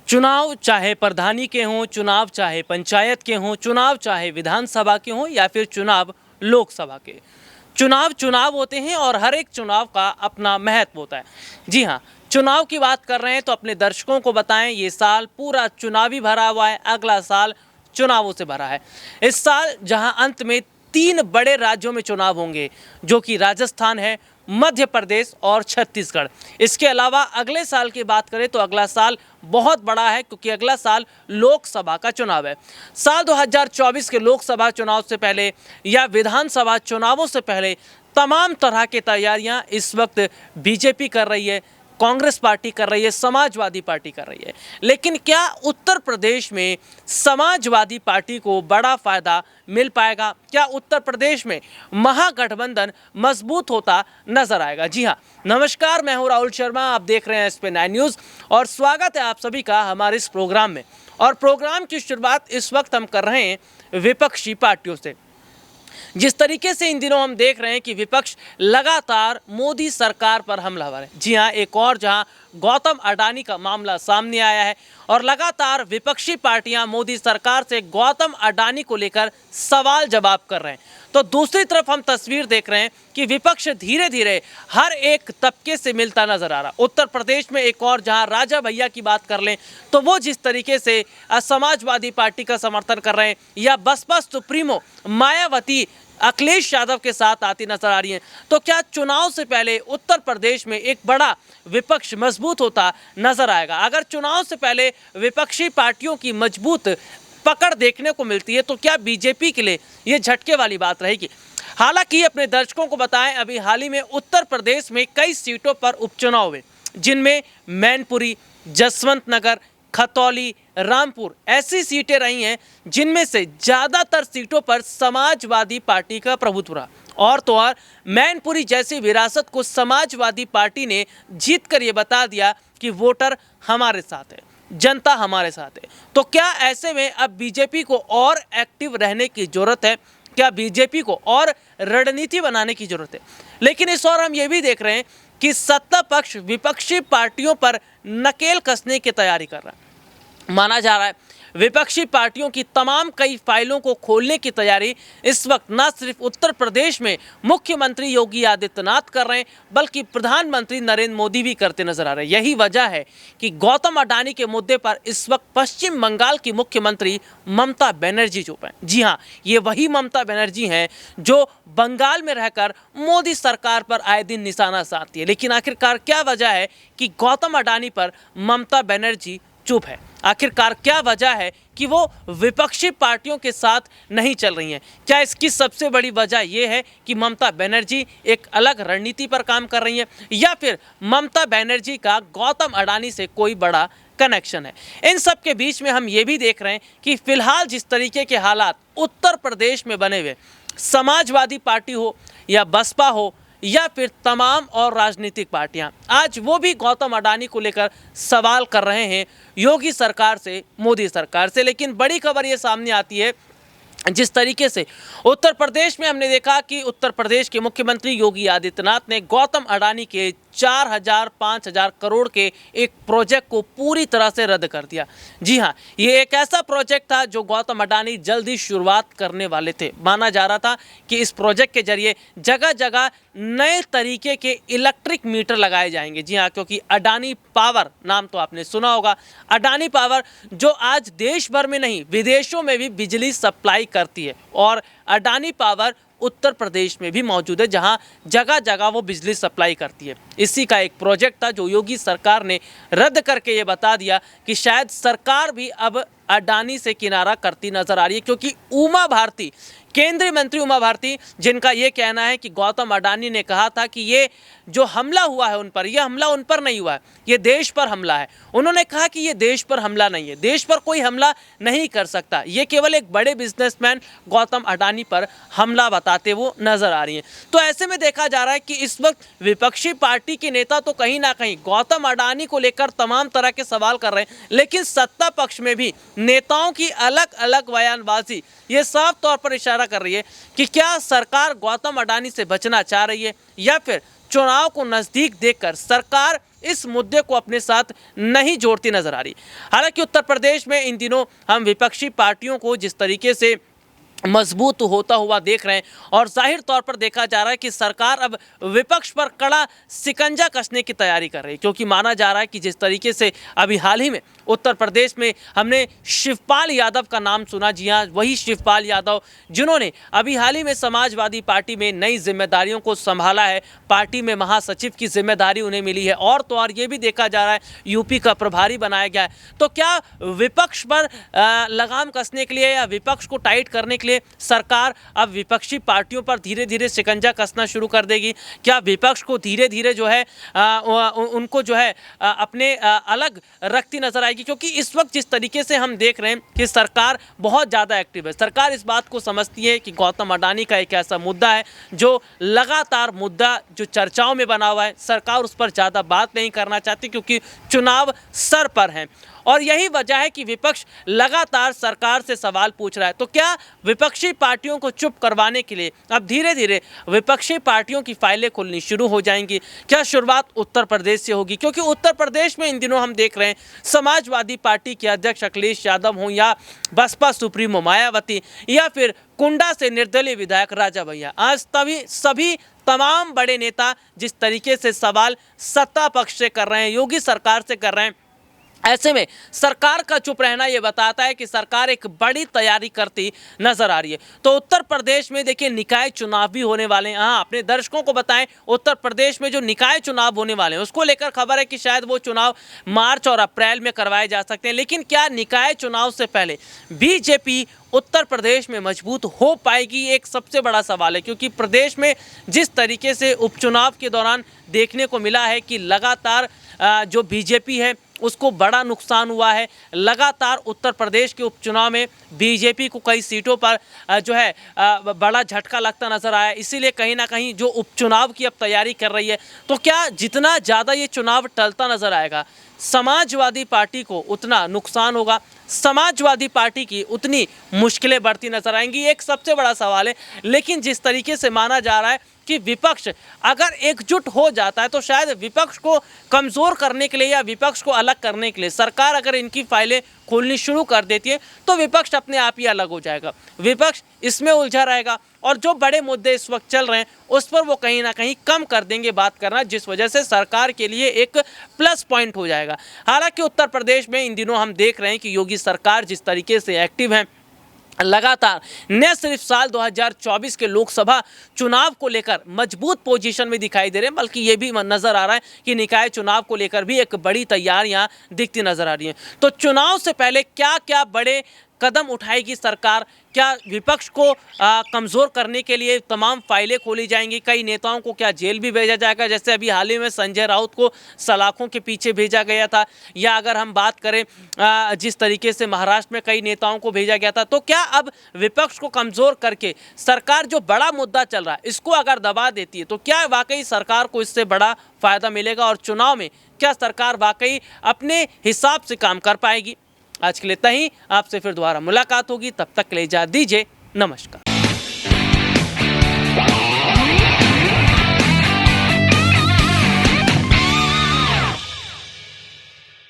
चुनाव चाहे प्रधानी के हों, चुनाव चाहे पंचायत के हों, चुनाव चाहे विधानसभा के हों या फिर चुनाव लोकसभा के, चुनाव होते हैं और हर एक चुनाव का अपना महत्व होता है। जी हाँ, चुनाव की बात कर रहे हैं तो अपने दर्शकों को बताएं, ये साल पूरा चुनावी भरा हुआ है, अगला साल चुनावों से भरा है। इस साल जहां अंत में 3 बड़े राज्यों में चुनाव होंगे, जो कि राजस्थान है, मध्य प्रदेश और छत्तीसगढ़। इसके अलावा अगले साल की बात करें तो अगला साल बहुत बड़ा है, क्योंकि अगला साल लोकसभा का चुनाव है। साल 2024 के लोकसभा चुनाव से पहले या विधानसभा चुनावों से पहले तमाम तरह की तैयारियां इस वक्त बीजेपी कर रही है, कांग्रेस पार्टी कर रही है, समाजवादी पार्टी कर रही है। लेकिन क्या उत्तर प्रदेश में समाजवादी पार्टी को बड़ा फायदा मिल पाएगा? क्या उत्तर प्रदेश में महागठबंधन मजबूत होता नजर आएगा? जी हाँ, नमस्कार, मैं हूं राहुल शर्मा, आप देख रहे हैं SP9 न्यूज़ और स्वागत है आप सभी का हमारे इस प्रोग्राम में। और प्रोग्राम की शुरुआत इस वक्त हम कर रहे हैं विपक्षी पार्टियों से। जिस तरीके से इन दिनों हम देख रहे हैं कि विपक्ष लगातार मोदी सरकार पर हमलावर है। जी हाँ, एक और जहां गौतम अडानी का मामला सामने आया है और लगातार विपक्षी पार्टियां मोदी सरकार से गौतम अडानी को लेकर सवाल जवाब कर रहे हैं, तो दूसरी तरफ हम तस्वीर देख रहे हैं कि विपक्ष धीरे धीरे हर एक तबके से मिलता नजर आ रहा। उत्तर प्रदेश में एक और जहां राजा भैया की बात कर लें तो वो जिस तरीके से समाजवादी पार्टी का समर्थन कर रहे हैं, या बसपा सुप्रीमो मायावती अखिलेश यादव के साथ आती नजर आ रही हैं, तो क्या चुनाव से पहले उत्तर प्रदेश में एक बड़ा विपक्ष मजबूत होता नजर आएगा? अगर चुनाव से पहले विपक्षी पार्टियों की मजबूत पकड़ देखने को मिलती है तो क्या बीजेपी के लिए ये झटके वाली बात रहेगी? हालांकि अपने दर्शकों को बताएं, अभी हाल ही में उत्तर प्रदेश में कई सीटों पर उपचुनाव हुए, जिनमें मैनपुरी, जसवंत नगर, खतौली, रामपुर ऐसी सीटें रही हैं जिनमें से ज़्यादातर सीटों पर समाजवादी पार्टी का प्रभुत्व रहा। और तो और मैनपुरी जैसी विरासत को समाजवादी पार्टी ने जीतकर ये बता दिया कि वोटर हमारे साथ है, जनता हमारे साथ है। तो क्या ऐसे में अब बीजेपी को और एक्टिव रहने की ज़रूरत है? क्या बीजेपी को और रणनीति बनाने की ज़रूरत है? लेकिन इस ओर हम ये भी देख रहे हैं कि सत्ता पक्ष विपक्षी पार्टियों पर नकेल कसने की तैयारी कर रहा है। माना जा रहा है विपक्षी पार्टियों की तमाम कई फाइलों को खोलने की तैयारी इस वक्त न सिर्फ उत्तर प्रदेश में मुख्यमंत्री योगी आदित्यनाथ कर रहे हैं, बल्कि प्रधानमंत्री नरेंद्र मोदी भी करते नजर आ रहे हैं। यही वजह है कि गौतम अडानी के मुद्दे पर इस वक्त पश्चिम बंगाल की मुख्यमंत्री ममता बनर्जी चुप हैं। जी हाँ, ये वही ममता बनर्जी हैं जो बंगाल में रहकर मोदी सरकार पर आए दिन निशाना साधती है। लेकिन आखिरकार क्या वजह है कि गौतम अडानी पर ममता बनर्जी चुप है? आखिरकार क्या वजह है कि वो विपक्षी पार्टियों के साथ नहीं चल रही हैं? क्या इसकी सबसे बड़ी वजह ये है कि ममता बनर्जी एक अलग रणनीति पर काम कर रही हैं, या फिर ममता बनर्जी का गौतम अडानी से कोई बड़ा कनेक्शन है? इन सब के बीच में हम ये भी देख रहे हैं कि फिलहाल जिस तरीके के हालात उत्तर प्रदेश में बने हुए, समाजवादी पार्टी हो या बसपा हो या फिर तमाम और राजनीतिक पार्टियां, आज वो भी गौतम अडानी को लेकर सवाल कर रहे हैं योगी सरकार से, मोदी सरकार से। लेकिन बड़ी खबर ये सामने आती है, जिस तरीके से उत्तर प्रदेश में हमने देखा कि उत्तर प्रदेश के मुख्यमंत्री योगी आदित्यनाथ ने गौतम अडानी के 4,000-5,000 करोड़ के एक प्रोजेक्ट को पूरी तरह से रद्द कर दिया। जी हाँ, ये एक ऐसा प्रोजेक्ट था जो गौतम अडानी जल्दी शुरुआत करने वाले थे। माना जा रहा था कि इस प्रोजेक्ट के जरिए जगह जगह नए तरीके के इलेक्ट्रिक मीटर लगाए जाएंगे। जी हाँ, क्योंकि अडानी पावर नाम तो आपने सुना होगा। अडानी पावर जो आज देश भर में नहीं विदेशों में भी बिजली सप्लाई करती है, और अडानी पावर उत्तर प्रदेश में भी मौजूद है, जहां जगह जगह वो बिजली सप्लाई करती है। इसी का एक प्रोजेक्ट था जो योगी सरकार ने रद्द करके ये बता दिया कि शायद सरकार भी अब अडानी से किनारा करती नजर आ रही है, क्योंकि उमा भारती, केंद्रीय मंत्री उमा भारती, जिनका ये कहना है कि गौतम अडानी ने कहा था कि ये जो हमला हुआ है उन पर, यह हमला उन पर नहीं हुआ है, ये देश पर हमला है। उन्होंने कहा कि ये देश पर हमला नहीं है, देश पर कोई हमला नहीं कर सकता, ये केवल एक बड़े बिजनेसमैन गौतम अडानी पर हमला बताते वो नजर आ रही हैं। तो ऐसे में देखा जा रहा है कि इस वक्त विपक्षी पार्टी के नेता तो कहीं ना कहीं गौतम अडानी को लेकर तमाम तरह के सवाल कर रहे हैं, लेकिन सत्ता पक्ष में भी नेताओं की अलग अलग बयानबाजी ये साफ तौर पर इशारा कर रही है कि क्या सरकार गौतम अडानी से बचना चाह रही है, या फिर चुनाव को नजदीक देखकर सरकार इस मुद्दे को अपने साथ नहीं जोड़ती नजर आ रही। हालांकि उत्तर प्रदेश में इन दिनों हम विपक्षी पार्टियों को जिस तरीके से मजबूत होता हुआ देख रहे हैं और जाहिर तौर पर देखा जा रहा है कि सरकार अब विपक्ष पर कड़ा शिकंजा कसने की तैयारी कर रही है, क्योंकि माना जा रहा है कि जिस तरीके से अभी हाल ही में उत्तर प्रदेश में हमने शिवपाल यादव का नाम सुना। जी हाँ, वही शिवपाल यादव जिन्होंने अभी हाल ही में समाजवादी पार्टी में नई जिम्मेदारियों को संभाला है। पार्टी में महासचिव की जिम्मेदारी उन्हें मिली है और तो और ये भी देखा जा रहा है यूपी का प्रभारी बनाया गया है। तो क्या विपक्ष पर लगाम कसने के लिए या विपक्ष को टाइट करने के लिए सरकार अब विपक्षी पार्टियों पर धीरे धीरे शिकंजा कसना शुरू कर देगी? क्या विपक्ष को धीरे धीरे जो है उनको जो है अपने अलग रखती नजर आएगी? क्योंकि इस वक्त जिस तरीके से हम देख रहे हैं कि सरकार बहुत ज़्यादा एक्टिव है। सरकार इस बात को समझती है कि गौतम अडानी का एक ऐसा मुद्दा है जो लगातार मुद्दा जो चर्चाओं में बना हुआ है, सरकार उस पर ज़्यादा बात नहीं करना चाहती क्योंकि चुनाव सर पर हैं और यही वजह है कि विपक्ष लगातार सरकार से सवाल पूछ रहा है। तो क्या विपक्षी पार्टियों को चुप करवाने के लिए अब धीरे धीरे विपक्षी पार्टियों की फाइलें खुलनी शुरू हो जाएंगी? क्या शुरुआत उत्तर प्रदेश से होगी? क्योंकि उत्तर प्रदेश में इन दिनों हम देख रहे हैं समाजवादी पार्टी के अध्यक्ष अखिलेश यादव हों या बसपा सुप्रीमो मायावती या फिर कुंडा से निर्दलीय विधायक राजा भैया, आज सभी तमाम बड़े नेता जिस तरीके से सवाल सत्ता पक्ष से कर रहे हैं, योगी सरकार से कर रहे हैं, ऐसे में सरकार का चुप रहना यह बताता है कि सरकार एक बड़ी तैयारी करती नजर आ रही है। तो उत्तर प्रदेश में देखिए निकाय चुनाव भी होने वाले हैं। हाँ, अपने दर्शकों को बताएं, उत्तर प्रदेश में जो निकाय चुनाव होने वाले हैं उसको लेकर खबर है कि शायद वो चुनाव मार्च और अप्रैल में करवाए जा सकते हैं। लेकिन क्या निकाय चुनाव से पहले बीजेपी उत्तर प्रदेश में मजबूत हो पाएगी? एक सबसे बड़ा सवाल है, क्योंकि प्रदेश में जिस तरीके से उपचुनाव के दौरान देखने को मिला है कि लगातार जो बीजेपी है उसको बड़ा नुकसान हुआ है। लगातार उत्तर प्रदेश के उपचुनाव में बीजेपी को कई सीटों पर जो है बड़ा झटका लगता नजर आया। इसीलिए कहीं ना कहीं जो उपचुनाव की अब तैयारी कर रही है, तो क्या जितना ज़्यादा ये चुनाव टलता नजर आएगा समाजवादी पार्टी को उतना नुकसान होगा, समाजवादी पार्टी की उतनी मुश्किलें बढ़ती नजर आएंगी? एक सबसे बड़ा सवाल है। लेकिन जिस तरीके से माना जा रहा है कि विपक्ष अगर एकजुट हो जाता है तो शायद विपक्ष को कमज़ोर करने के लिए या विपक्ष को अलग करने के लिए सरकार अगर इनकी फाइलें खोलनी शुरू कर देती है तो विपक्ष अपने आप ही अलग हो जाएगा, विपक्ष इसमें उलझा रहेगा और जो बड़े मुद्दे इस वक्त चल रहे हैं उस पर वो कहीं ना कहीं कम कर देंगे बात करना, जिस वजह से सरकार के लिए एक प्लस पॉइंट हो जाएगा। हालांकि उत्तर प्रदेश में इन दिनों हम देख रहे हैं कि योगी सरकार जिस तरीके से एक्टिव है, लगातार न सिर्फ साल 2024 के लोकसभा चुनाव को लेकर मजबूत पोजीशन में दिखाई दे रहे हैं, बल्कि ये भी नजर आ रहा है कि निकाय चुनाव को लेकर भी एक बड़ी तैयारियां दिखती नजर आ रही हैं। तो चुनाव से पहले क्या क्या बड़े कदम उठाएगी सरकार? क्या विपक्ष को कमज़ोर करने के लिए तमाम फाइलें खोली जाएंगी? कई नेताओं को क्या जेल भी भेजा जाएगा, जैसे अभी हाल ही में संजय राउत को सलाखों के पीछे भेजा गया था, या अगर हम बात करें जिस तरीके से महाराष्ट्र में कई नेताओं को भेजा गया था, तो क्या अब विपक्ष को कमज़ोर करके सरकार जो बड़ा मुद्दा चल रहा है इसको अगर दबा देती है तो क्या वाकई सरकार को इससे बड़ा फ़ायदा मिलेगा और चुनाव में क्या सरकार वाकई अपने हिसाब से काम कर पाएगी? आज के लिए इतना ही, आपसे फिर दोबारा मुलाकात होगी, तब तक के लिए इजाज़त दीजिए, नमस्कार।